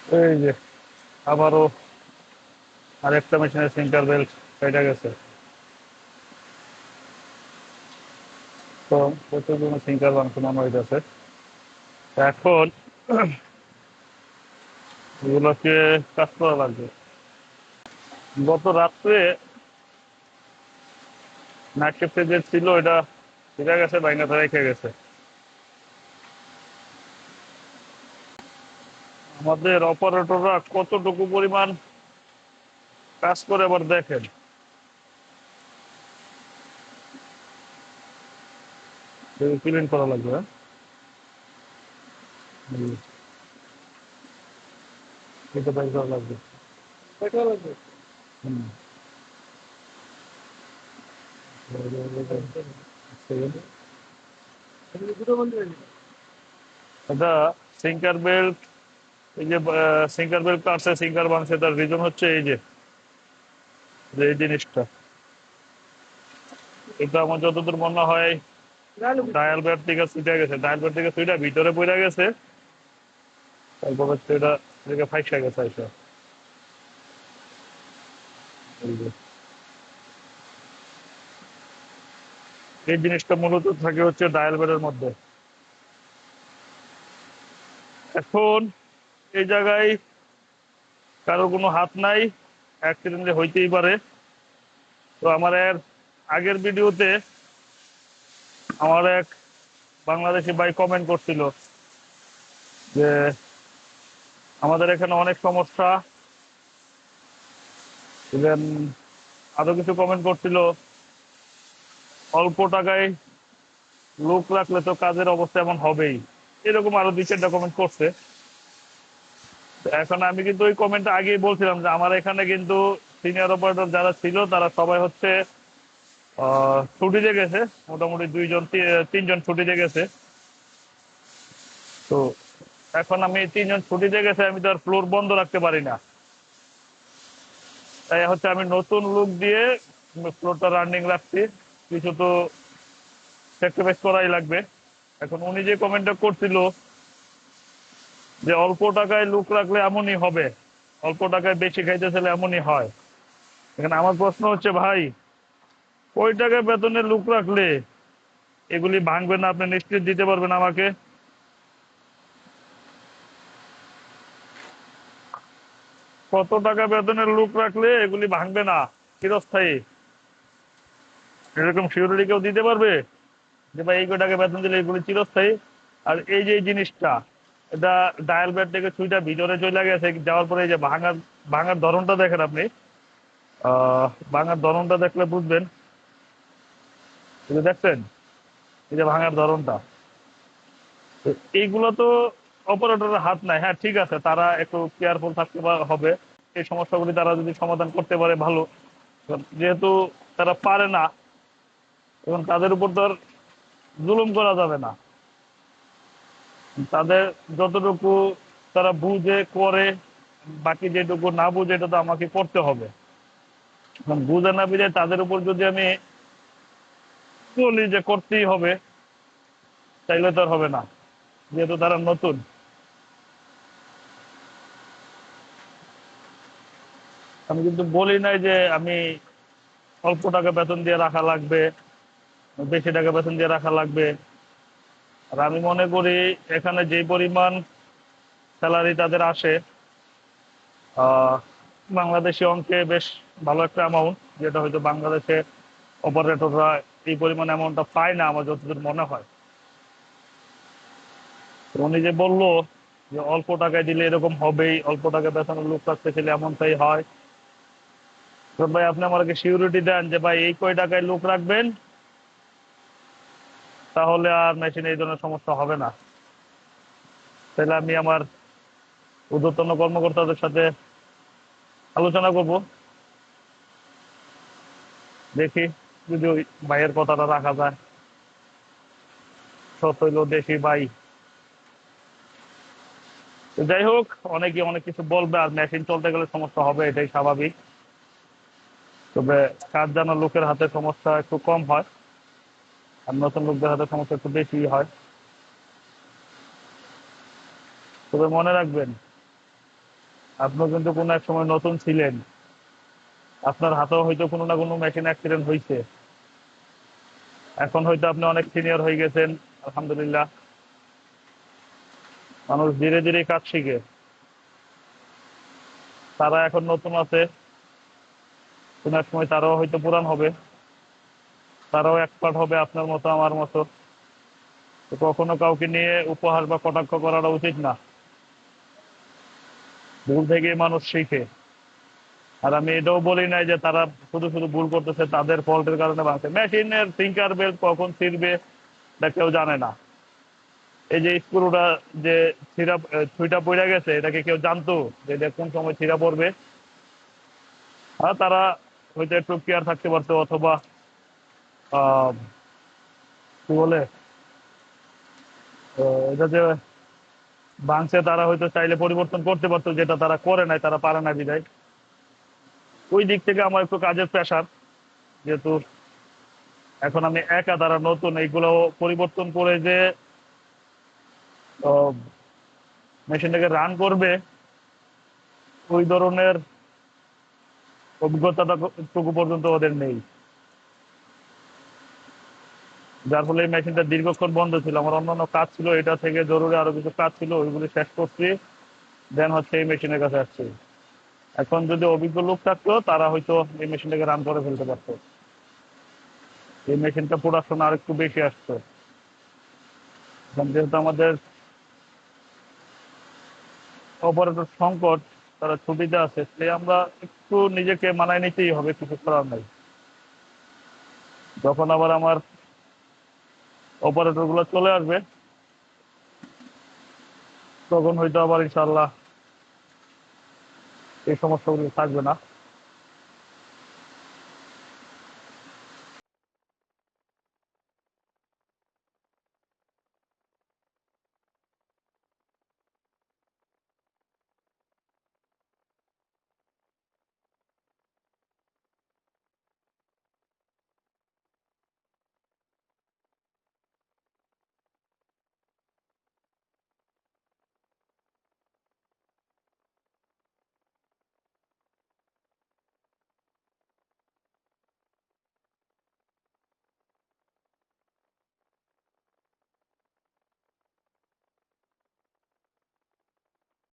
এই যে আবারও আরেকটা মেশিনের সিঙ্কার বেল্ট কেটে গেছে। তো প্রচুর জন্য সিঙ্কার বানানো হইতেছে এখন। এগুলোকে কাজ করা লাগবে। গত রাত্রে নাইট শিফটে যে ছিল এটা ঠিক গেছে, বাইনাতে রেখে গেছে। আমাদের অপারেটররা কতটুকু পরিমাণ কাজ করে আবার দেখেন। ক্লিন করা লাগবে, হ্যাঁ? হুম, এটা বের করা লাগবে। হুম। এটা সিঙ্কার বেল্ট, এই যে সিঙ্কার বেল্ট কাটছে, সিঙ্কার ভাঙছে, তার রিজন হচ্ছে এই যে যে এই জিনিসটা। এটা আমার যতদূর মনে হয় ডায়াল ব্যাট থেকে ছুটে গেছে, ডায়াল ব্যাট থেকে ছুটে ভিতরে পড়ে গেছে। তারপর হচ্ছে এটা থেকে ফাইসা গেছে এটা। এই যে এই জিনিসটা মূলত থাকে হচ্ছে ডায়াল ব্যাটের মধ্যে। এখন এই জায়গায় কারো কোনো হাত নাই, অ্যাক্সিডেন্ট হইতেই পারে। তো আমার এর আগের ভিডিওতে আমার এক বাংলাদেশি ভাই কমেন্ট করছিল যে আমাদের এখানে অনেক সমস্যা। ইভেন আরো কিছু কমেন্ট করছিল অল্প টাকায় লোক রাখলে তো কাজের অবস্থা এমন হবেই, এরকম আরো দুই চারটা কমেন্ট করছে। তো এখন আমি কিন্তু ওই কমেন্টটা আগেই বলছিলাম যে আমার এখানে কিন্তু সিনিয়র অপারেটর যারা ছিল তারা সবাই হচ্ছে ছুটিতে গেছে। মোটামুটি তিনজন ছুটিতে গেছে। তো এখন আমি তিনজন ছুটিতে গেছে, আমি তো আর ফ্লোর বন্ধ রাখতে পারি না। তাই হচ্ছে আমি নতুন লোক দিয়ে ফ্লোরটা রানিং রাখছি। কিছু তো স্যাক্রিফাইস করাই লাগবে। এখন উনি যে কমেন্টটা করছিল যে অল্প টাকায় লোক রাখলে এমনই হবে, অল্প টাকায় বেশি খাইতে চাইলে এমনই হয়। এখানে আমার প্রশ্ন হচ্ছে ভাই, কয় টাকায় বেতনের লোক রাখলে এগুলি ভাঙবে না? আপনি নিশ্চিত দিতে পারবেন আমাকে? কত টাকা বেতনের লোক রাখলে এগুলি ভাঙবে না, চিরস্থায়ী? এরকম সিউরিটি কেউ দিতে পারবে যে ভাই এই কয় টাকা বেতন দিলে এগুলি চিরস্থায়ী? আর এই যে এই জিনিসটা, এটা ডায়াল ব্যাট থেকে সুইটা ভিতরে চলে গেছে, যাওয়ার পরে এই যে ভাঙার ভাঙার ধরনটা দেখেন আপনি। ভাঙার ধরনটা দেখলে বুঝবেন। এই যে দেখছেন, এই যে ভাঙার ধরনটা। তো এইগুলো তো অপারেটরের হাত নাই। হ্যাঁ ঠিক আছে, তারা একটু কেয়ারফুল থাকতে হবে। এই সমস্যাগুলি তারা যদি সমাধান করতে পারে ভালো। যেহেতু তারা পারে না, এবং তাদের উপর তো আর জুলুম করা যাবে না। তাদের যতটুকু তারা বুঝে করে, বাকি যেটুকু না বুঝে এটা তো আমাকে করতে হবে। এখন বুঝে না বুঝে তাদের উপর যদি আমি বলি যে করতেই হবে, তাইলে তো আর হবে না, যেহেতু তারা নতুন। আমি কিন্তু বলি নাই যে আমি অল্প টাকা বেতন দিয়ে রাখা লাগবে, বেশি টাকা বেতন দিয়ে রাখা লাগবে। আর আমি মনে করি এখানে যে পরিমাণ স্যালারি তাদের আসে, আহ, বাংলাদেশি অঙ্কে বেশ ভালো একটা অ্যামাউন্ট, যেটা হয়তো বাংলাদেশে অপারেটররা এই পরিমাণ অ্যামাউন্টটা পায় না আমার যতদূর মনে হয়। তো উনি যে বললো যে অল্প টাকায় দিলে এরকম হবেই, অল্প টাকা বেতনের লোক রাখতে চাইলে এমনটাই হয়। তো ভাই আপনি আমাকে সিউরিটি দেন যে ভাই এই কয় টাকায় লোক রাখবেন, তাহলে আর মেশিনে এই ধরনের সমস্যা হবে না। তাহলে আমি আমার ঊর্ধ্বতন কর্মকর্তাদের সাথে আলোচনা করব, দেখি যদি ওই ভাইয়ের কথাটা রাখা যায়। সত হইল দেশি ভাই। তো যাই হোক, অনেকে অনেক কিছু বলবে, আর মেশিন চলতে গেলে সমস্যা হবে, এটাই স্বাভাবিক। তবে কাজ জানা লোকের হাতে সমস্যা একটু কম হয়, আর নতুন লোকদের হাতে সমস্যা একটু বেশি হয়। তবে মনে রাখবেন, আপনিও কিন্তু কোনো এক সময় নতুন ছিলেন, আপনার হাতেও হয়তো কোনো না কোনো মেশিন অ্যাক্সিডেন্ট হয়েছে। এখন হয়তো আপনি অনেক সিনিয়র হয়ে গেছেন, আলহামদুলিল্লাহ। মানুষ ধীরে ধীরে কাজ শিখে। তারা এখন নতুন আছে, কোনো এক সময় তারাও হয়তো পুরান হবে, তারাও এক্সপার্ট হবে আপনার মতো আমার মতো। তো কখনো কাউকে নিয়ে উপহাস বা কটাক্ষ করাটা উচিত না। ভুল থেকে মানুষ শিখে। আর আমি এটাও বলি নাই যে তারা শুধু শুধু ভুল করতেছে, তাদের ফল্টের কারণে ভাঙছে। মেশিনের সিঙ্কার বেল্ট কখন ছিঁড়বে এটা কেউ জানে না। এই যে স্ক্রুটা যে ছুঁইটা পড়ে গেছে, এটাকে কেউ জানতো যে এটা কোন সময় ছিঁড়া পড়বে? আর তারা হয়তো একটু কেয়ার থাকতে পারতো, অথবা আহ কি বলে, এটা যে ভাঙছে তারা হয়তো চাইলে পরিবর্তন করতে পারতো, যেটা তারা করে নাই, তারা পারে না বিদায়। ওই দিক থেকে আমার একটু কাজের প্রেশার, যেহেতু এখন আমি একা, তারা নতুন, এইগুলো পরিবর্তন করে যে মেশিনটাকে রান করবে, ওই ধরনের অভিজ্ঞতাটা টুকু পর্যন্ত ওদের নেই। যার ফলে এই মেশিনটা দীর্ঘক্ষণ বন্ধ ছিল। আমার অন্যান্য কাজ ছিল, এটা থেকে জরুরি আরো কিছু কাজ ছিল, ওইগুলি শেষ করছি, দেন হচ্ছে এই মেশিনের কাছে আসছি। এখন যদি অভিজ্ঞ লোক থাকতো, তারা হয়তো এই মেশিনটাকে রান করে ফেলতে পারতো। এই মেশিনটা প্রোডাকশন আর একটু বেশি আসতো। এখন যেহেতু আমাদের অপারেটর সংকট, তারা ছুটিতে আছে, সে আমরা একটু নিজেকে মানায় নিতেই হবে, কিছু করার নাই। যখন আবার আমার অপারেটর গুলো চলে আসবে, তখন হয়তো আবার ইনশাল্লাহ এই সমস্যাগুলো থাকবে না।